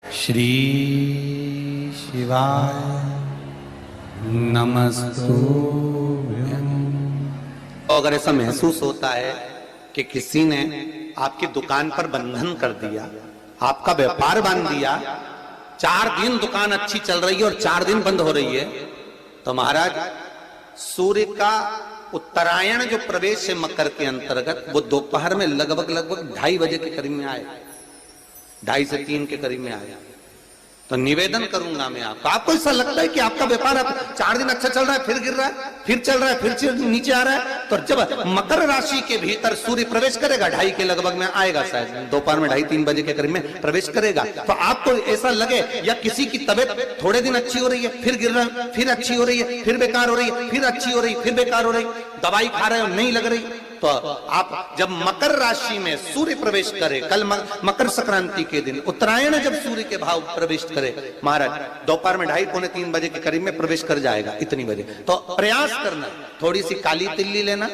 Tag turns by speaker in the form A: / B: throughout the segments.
A: श्री शिवाय नमस्तुभ्यं।
B: अगर ऐसा महसूस होता है कि किसी ने आपकी दुकान पर बंधन कर दिया, आपका व्यापार बांध दिया, 4 दिन दुकान अच्छी चल रही है और 4 दिन बंद हो रही है, तो महाराज सूर्य का उत्तरायण जो प्रवेश है मकर के अंतर्गत, वो दोपहर में लगभग 2:30 बजे के करीब में आए, 2:30 से 3 के करीब में आया। तो निवेदन करूंगा मैं आपको ऐसा लगता है कि आपका व्यापार 4 दिन अच्छा चल रहा है, फिर गिर रहा है, फिर चल रहा है, फिर नीचे आ रहा है, तो जब मकर राशि के भीतर सूर्य प्रवेश करेगा 2:30 के लगभग में आएगा, शायद दोपहर में 2:30-3 बजे के करीब में प्रवेश करेगा, तो आपको ऐसा लगे या किसी की तबियत थोड़े दिन अच्छी हो रही है, फिर गिर रहा है, फिर अच्छी हो रही है, फिर बेकार हो रही है, फिर अच्छी हो रही है, फिर बेकार हो रही, दवाई खा रहे हो नहीं लग रही, तो आप जब मकर राशि में सूर्य प्रवेश करे, कल मकर संक्रांति के दिन उत्तरायण जब सूर्य के भाव प्रवेश करे महाराज, दोपहर में 2:30-3 बजे के करीब में प्रवेश कर जाएगा, इतनी बजे, तो प्रयास करना थोड़ी सी काली तिल्ली लेना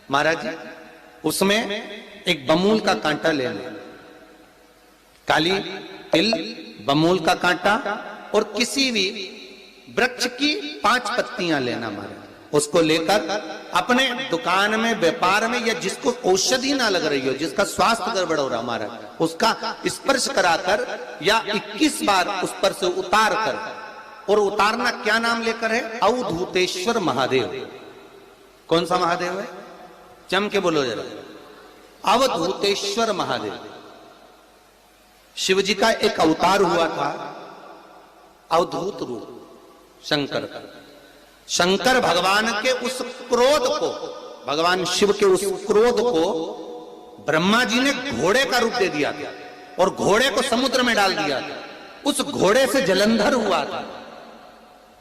B: महाराज जी, उसमें एक बमूल का कांटा लेना, काली तिल, बमूल का कांटा और किसी भी वृक्ष की 5 पत्तियां लेना महाराज, उसको लेकर अपने दुकान में, व्यापार में, या जिसको औषधि ना लग रही हो, जिसका स्वास्थ्य गड़बड़ हो रहा हमारा, उसका स्पर्श कराकर या 21 बार उस पर से उतार कर, और उतारना क्या नाम लेकर है? अवधूतेश्वर महादेव। कौन सा महादेव है? जम के बोलो जरा, अवधूतेश्वर महादेव। शिव जी का एक अवतार हुआ था, अवधूत रूप शंकर का। शंकर भगवान के उस क्रोध को, भगवान शिव के उस क्रोध को ब्रह्मा जी ने घोड़े का रूप दे दिया था और घोड़े को समुद्र में डाल दिया था। उस घोड़े से जलंधर हुआ था,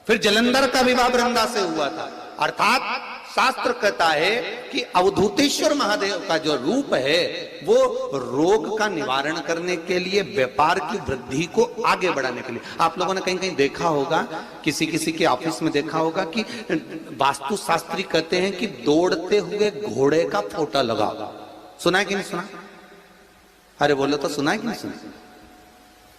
B: फिर जलंधर का विवाह वृंदा से हुआ था। अर्थात शास्त्र कहता है कि अवधूतेश्वर महादेव का जो रूप है वो रोग का निवारण करने के लिए, व्यापार की वृद्धि को आगे बढ़ाने के लिए। आप लोगों ने कहीं कहीं देखा होगा, किसी किसी के ऑफिस में देखा होगा कि वास्तु शास्त्री कहते हैं कि दौड़ते हुए घोड़े का फोटो लगाओ। सुना है कि नहीं सुना? अरे बोलो तो, सुना है कि नहीं सुना?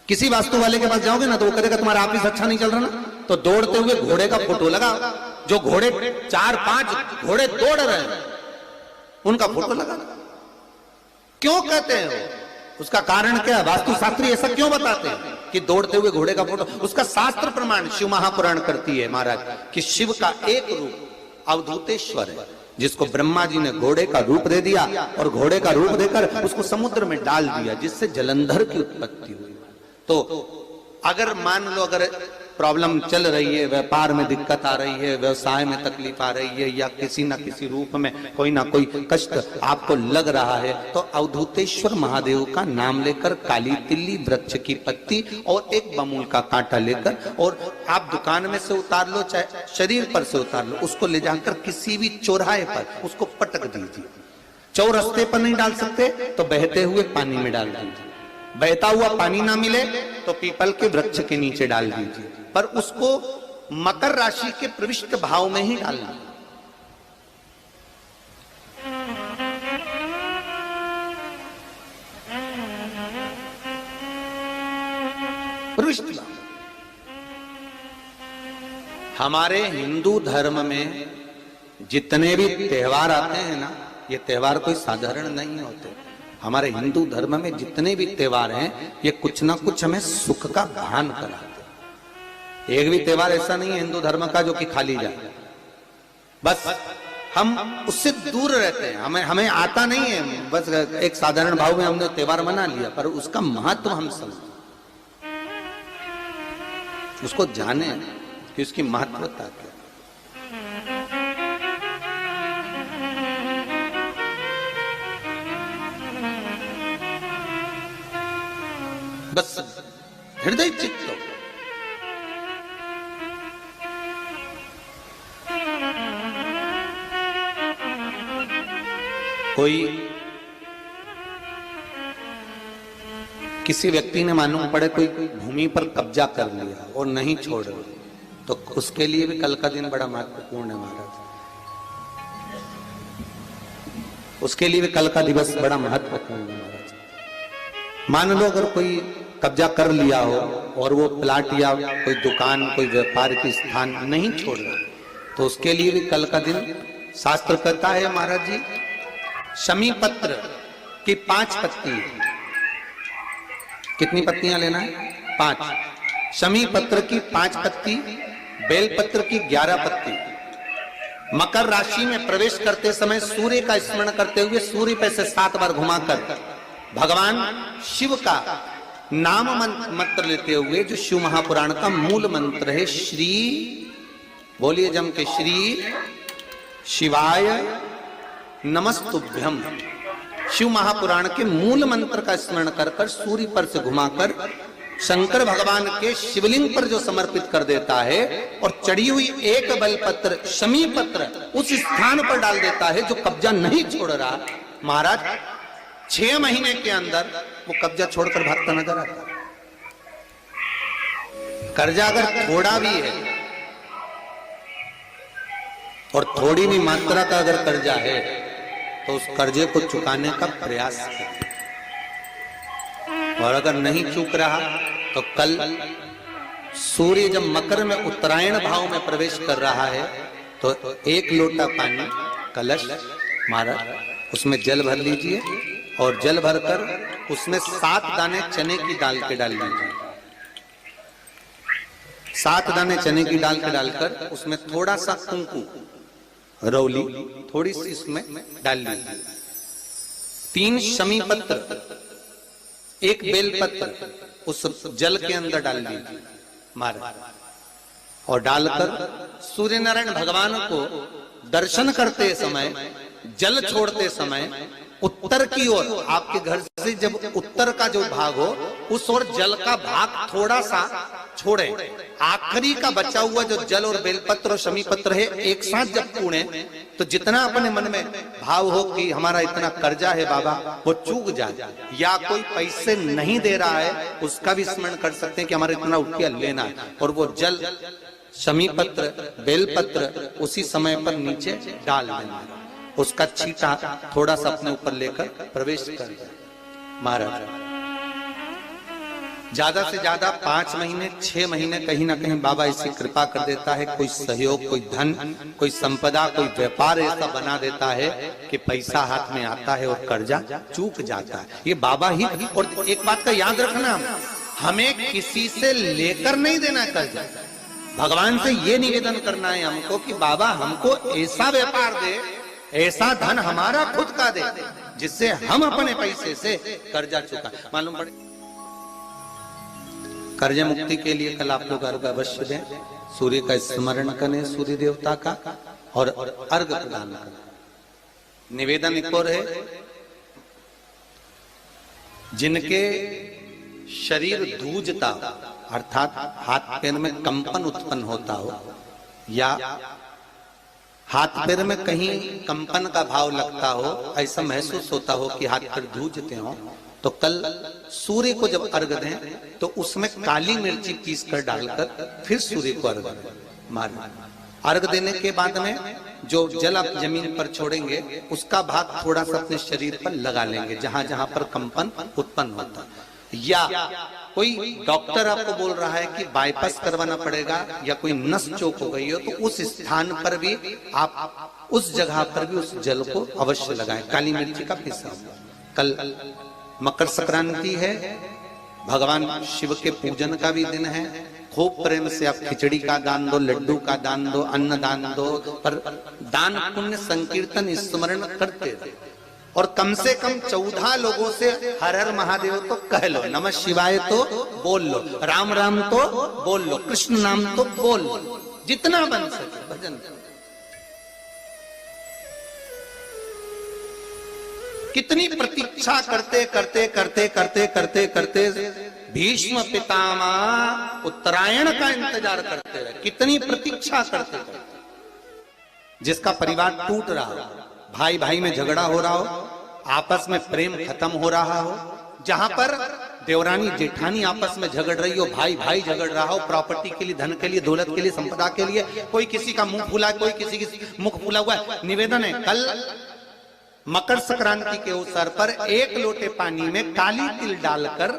B: किसी वास्तु वाले के पास जाओगे ना तो वो कहेगा तुम्हारा ऑफिस अच्छा नहीं चल रहा ना, तो दौड़ते हुए घोड़े का फोटो लगाओ। जो घोड़े 4-5 घोड़े दौड़ रहे हैं उनका फोटो लगा। क्यों कहते हैं? उसका कारण क्या है? वास्तु शास्त्री ऐसा क्यों बताते हैं कि दौड़ते हुए घोड़े का फोटो? उसका शास्त्र प्रमाण शिव महापुराण करती है महाराज कि शिव का एक रूप अवधूतेश्वर है, जिसको ब्रह्मा जी ने घोड़े का रूप दे दिया और घोड़े का रूप देकर उसको समुद्र में डाल दिया, जिससे जलंधर की उत्पत्ति हुई। तो अगर मान लो, अगर प्रॉब्लम चल रही है, व्यापार में दिक्कत आ रही है, व्यवसाय में तकलीफ आ रही है, या किसी ना किसी रूप में कोई ना कोई कष्ट आपको लग रहा है, तो अवधूतेश्वर महादेव का नाम लेकर काली तिल्ली, वृक्ष की पत्ती और एक बमूल का कांटा लेकर, और आप दुकान में से उतार लो, चाहे शरीर पर से उतार लो, उसको ले जाकर किसी भी चौराहे पर उसको पटक दीजिए। चौरस्ते पर नहीं डाल सकते तो बहते हुए पानी में डाल दीजिए। बहता हुआ पानी ना मिले तो पीपल के वृक्ष के नीचे डाल दीजिए, पर उसको मकर राशि के प्रविष्ट भाव में ही डालना। प्रविष्ट भाव। हमारे हिंदू धर्म में जितने भी त्योहार आते हैं ना, ये त्योहार कोई साधारण नहीं होते। हमारे हिंदू धर्म में जितने भी त्योहार हैं, ये कुछ ना कुछ हमें सुख का भान कराते। एक भी त्योहार ऐसा नहीं है हिंदू धर्म का जो कि खाली जाए। बस हम उससे दूर रहते हैं, हमें आता नहीं है, बस एक साधारण भाव में हमने त्योहार मना लिया, पर उसका महत्व हम समझें, उसको जाने कि उसकी महत्वता क्या। बस हृदय चित्त हो। कोई किसी व्यक्ति ने मालूम पड़े कोई भूमि पर कब्जा कर लिया और नहीं छोड़ रहे, तो उसके लिए भी कल का दिन बड़ा महत्वपूर्ण है महाराज। उसके लिए भी कल का दिवस बड़ा महत्वपूर्ण है महाराज। मान लो अगर कोई कब्जा कर लिया हो और वो प्लाट या कोई दुकान कोई व्यापार की स्थान नहीं छोड़ रहा, तो उसके लिए भी कल का दिन शास्त्र कहता है महाराज जी, शमी पत्र की 5 पत्ती, कितनी पत्तियां लेना है? 5। शमी पत्र की 5 पत्ती, बेल पत्र की 11 पत्ती। मकर राशि में प्रवेश करते समय सूर्य का स्मरण करते हुए सूर्य पे से 7 बार घुमाकर भगवान शिव का नाम मंत्र लेते हुए, जो शिव महापुराण का मूल मंत्र है, श्री, बोलिए जम के, श्री शिवाय नमस्तुभ्यम। शिव महापुराण के मूल मंत्र का स्मरण कर कर सूर्य पर से घुमाकर शंकर भगवान के शिवलिंग पर जो समर्पित कर देता है और चढ़ी हुई एक बेलपत्र शमी पत्र उस स्थान पर डाल देता है जो कब्जा नहीं छोड़ रहा, महाराज 6 महीने के अंदर वो कब्जा छोड़कर भागता नजर आता। कर्जा अगर थोड़ा भी है और थोड़ी भी मात्रा का अगर कर्जा है तो उस कर्जे को चुकाने का प्रयास करें, और अगर नहीं चूक रहा तो कल सूर्य जब मकर में उत्तरायण भाव में प्रवेश कर रहा है तो 1 लोटा पानी कलश महाराज उसमें जल भर लीजिए और जल भरकर उसमें 7 दाने चने की दाल के डाल लीजिए। 7 दाने चने की दाल के डालकर उसमें थोड़ा सा कुंकू रौली थोड़ी सी इसमें डाल लीजिए। 3 शमी पत्र, 1 बेल पत्र उस जल के अंदर डाल लीजिए महाराज, और डालकर सूर्य नारायण भगवान को दर्शन करते समय, जल छोड़ते समय उत्तर की ओर, आपके घर से जब उत्तर का जो भाग हो उस ओर जल का भाग थोड़ा सा छोड़े। आखिरी का बचा हुआ जो जल और बेलपत्र और शमी पत्र है एक साथ जब पूणे तो जितना अपने मन में भाव हो कि हमारा इतना कर्जा है बाबा वो चूक जाए, या कोई पैसे नहीं दे रहा है उसका भी स्मरण कर सकते हैं कि हमारा इतना रुपया लेना है, और वो जल शमी पत्र बेलपत्र उसी समय पर नीचे डाल देना, उसका छींटा थोड़ा सा अपने ऊपर लेकर प्रवेश कर दिया महाराज। ज्यादा से ज्यादा 5 महीने 6 महीने कहीं ना कहीं बाबा ऐसी कृपा कर देता है, कोई सहयोग, कोई धन, कोई संपदा, कोई व्यापार ऐसा बना देता है कि पैसा हाथ में आता है और कर्जा चूक जाता है। ये बाबा ही। और एक बात का याद रखना, हमें किसी से लेकर नहीं देना कर्जा, भगवान से ये निवेदन करना है हमको कि बाबा हमको ऐसा व्यापार दे, ऐसा धन हमारा खुद का दे जिससे हम अपने पैसे से कर्जा चुका। मालूम पड़े कर्ज मुक्ति के लिए कल आप लोग अर्घ अवश्य दें, सूर्य का स्मरण करें, सूर्य देवता का, और अर्घ प्रदान करें। निवेदन एक और है, जिनके शरीर धूजता अर्थात हाथ पैर में कंपन उत्पन्न होता हो, या हाथ पैर में कहीं कंपन का भाव लगता हो, ऐसा महसूस होता हो कि हाथ पैर धूजते हो, तो कल सूर्य को जब अर्घ दें तो उसमें काली मिर्ची पीस कर डालकर फिर सूर्य को अर्घ मारें। अर्घ देने के बाद में जो जल आप जमीन पर छोड़ेंगे उसका भाग थोड़ा सा अपने शरीर पर लगा लेंगे जहां जहां पर कंपन उत्पन्न होता। या कोई डॉक्टर आपको बोल रहा है कि बाईपास करवाना पड़ेगा या कोई नस चौक हो गई हो, तो उस स्थान पर भी आप उस जगह पर भी उस जल को अवश्य लगाएं, काली मिर्ची का पीसा। कल मकर संक्रांति है, भगवान शिव के पूजन का भी दिन है। खूब प्रेम से आप खिचड़ी का दान दो, लड्डू का दान दो, अन्न दान दो, पर दान पुण्य संकीर्तन स्मरण करते रहे, और कम से कम 14 लोगों से हर हर महादेव तो कह लो, नमः शिवाय तो बोल लो, राम राम तो बोल लो, कृष्ण नाम तो बोल लो, जितना बन सके भजन। कितनी प्रतीक्षा करते करते करते करते करते करते भीष्म पितामह उत्तरायण का इंतजार करते रहे, कितनी प्रतीक्षा करते करते। जिसका परिवार टूट रहा हो, भाई भाई में झगड़ा हो रहा हो, आपस में प्रेम खत्म हो रहा हो, जहां पर देवरानी जेठानी आपस में झगड़ रही हो, भाई भाई झगड़ रहा हो, प्रॉपर्टी के लिए, धन के लिए, दौलत के लिए, संपदा के लिए, कोई किसी का मुंह फूला, कोई किसी की मुख फूला हुआ है। निवेदन है, कल मकर संक्रांति के अवसर पर 1 लोटे पानी में काली तिल डालकर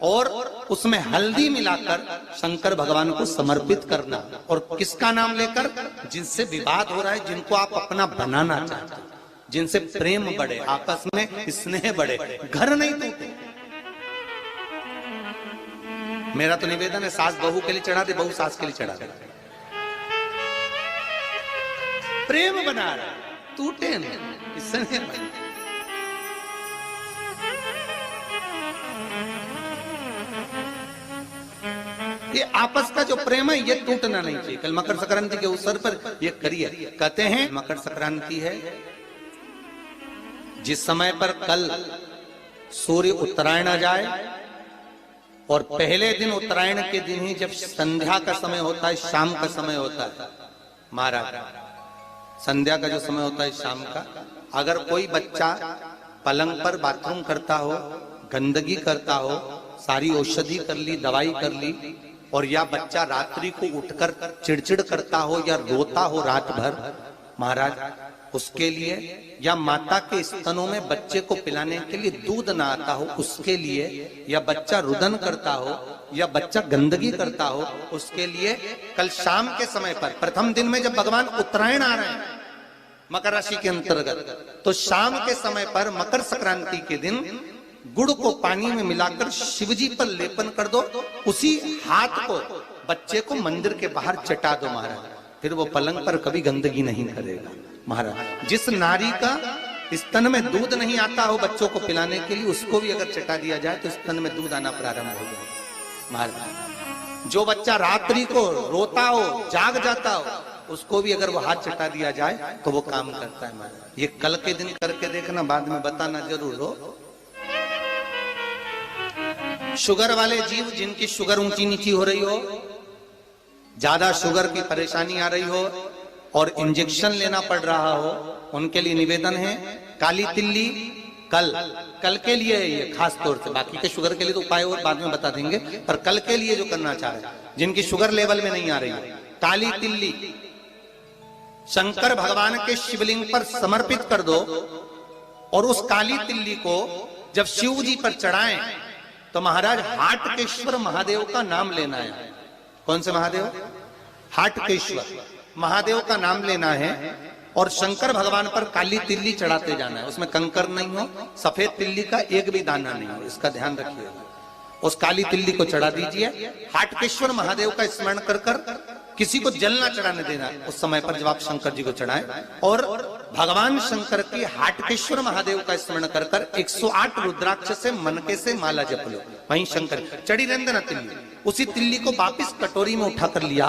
B: और उसमें हल्दी मिलाकर शंकर भगवान को समर्पित करना। और किसका नाम लेकर? जिनसे विवाद हो रहा है, जिनको आप अपना बनाना चाहते हैं, जिनसे प्रेम बढ़े, आपस में स्नेह बढ़े, घर नहीं टूटे। मेरा तो निवेदन है, सास बहू के लिए चढ़ा दे, बहू सास के लिए चढ़ा दे, प्रेम बना रहा, टूटे नहीं, स्नेह बढ़े। ये आपस का जो प्रेम है ये टूटना नहीं चाहिए। कल मकर संक्रांति के अवसर पर ये करिए। कहते हैं मकर संक्रांति है जिस समय पर कल सूर्य उत्तरायण आ जाए और पहले दिन उत्तरायण के दिन ही जब संध्या का समय होता है, शाम का समय होता है, महाराज संध्या का जो समय होता है शाम का, अगर कोई बच्चा पलंग पर बाथरूम करता हो, गंदगी करता हो, सारी औषधि कर ली, दवाई कर ली, और या बच्चा रात्रि को उठकर चिड़चिड़ करता हो या रोता हो रात भर, महाराज उसके लिए, या माता के स्तनों में बच्चे को पिलाने के लिए दूध ना आता हो उसके लिए, या बच्चा रुदन करता हो या बच्चा गंदगी करता हो उसके लिए, कल शाम के समय पर प्रथम दिन में जब भगवान उत्तरायण आ रहे हैं मकर राशि के अंतर्गत, तो शाम के समय पर मकर संक्रांति के दिन गुड़ को पानी में मिलाकर शिवजी पर लेपन कर दो, उसी हाथ को बच्चे को मंदिर के बाहर चटा दो महाराज, फिर वो पलंग पर कभी गंदगी नहीं करेगा महाराज। जिस नारी का स्तन में दूध नहीं आता हो बच्चों को पिलाने के लिए, उसको भी अगर चटा दिया जाए तो स्तन में दूध आना प्रारंभ हो जाए महाराज। जो बच्चा रात्रि को रोता हो, जाग जाता हो, उसको भी अगर वो हाथ चटा दिया जाए तो वो काम करता है महाराज। ये कल के दिन करके देखना, बाद में बताना जरूर हो। शुगर वाले जीव जिनकी शुगर ऊंची नीची हो रही हो, ज्यादा शुगर की परेशानी आ रही हो और इंजेक्शन लेना पड़ रहा हो, उनके लिए निवेदन है काली तिल्ली कल के लिए है ये खास तौर से, बाकी के शुगर के लिए तो उपाय और बाद में बता देंगे, पर कल के लिए जो करना चाह रहे हैं जिनकी शुगर लेवल में नहीं आ रही है, काली तिल्ली शंकर भगवान के शिवलिंग पर समर्पित कर दो, और उस काली तिल्ली को जब शिव जी पर चढ़ाएं तो महाराज हाटकेश्वर महादेव का नाम लेना है। कौन से महादेव? हाटकेश्वर महादेव का नाम लेना है, और शंकर भगवान पर काली तिल्ली चढ़ाते जाना है। उसमें कंकर नहीं हो, सफेद तिल्ली का एक भी दाना नहीं हो, इसका ध्यान रखिएगा। उस काली तिल्ली को चढ़ा दीजिए। हाटकेश्वर महादेव का स्मरण कर कर किसी को जल ना चढ़ाने देना उस समय पर जब आप शंकर जी को चढ़ाएं, और भगवान शंकर की हाटकेश्वर महादेव का स्मरण कर कर 108 रुद्राक्ष से मनके से माला जप लो। वहीं शंकर चढ़ी रहने देना तिल्ली, उसी तिल्ली को वापिस कटोरी में उठाकर लिया,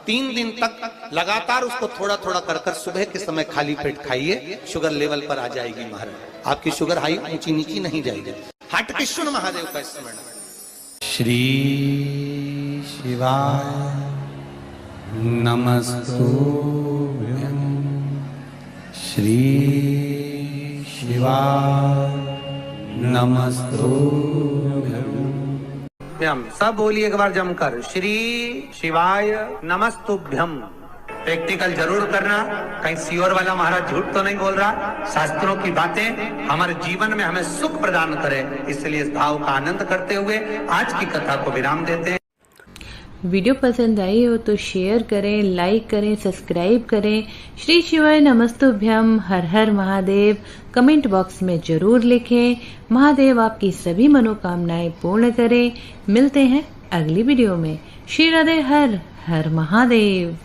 B: 3 दिन तक लगातार उसको थोड़ा थोड़ा कर कर सुबह के समय खाली पेट खाइए, शुगर लेवल पर आ जाएगी महाराज, आपकी शुगर हाई ऊंची नीची नहीं जाएगी। हाटकेश्वर महादेव का स्मरण।
A: श्री शिवाय नमस्तुभ्यं, श्री शिवाय नमस्तुभ्यं।
B: सब बोलिए एक बार जमकर, श्री शिवाय नमस्तुभ्यं। प्रैक्टिकल जरूर करना, कहीं सियोर वाला महाराज झूठ तो नहीं बोल रहा। शास्त्रों की बातें हमारे जीवन में हमें सुख प्रदान करे, इसलिए इस भाव का आनंद करते हुए आज की कथा को विराम देते हैं।
C: वीडियो पसंद आई हो तो शेयर करें, लाइक करें, सब्सक्राइब करें। श्री शिवाय नमस्तुभ्यम, हर हर महादेव कमेंट बॉक्स में जरूर लिखें। महादेव आपकी सभी मनोकामनाएं पूर्ण करें। मिलते हैं अगली वीडियो में। श्री राधे, हर हर महादेव।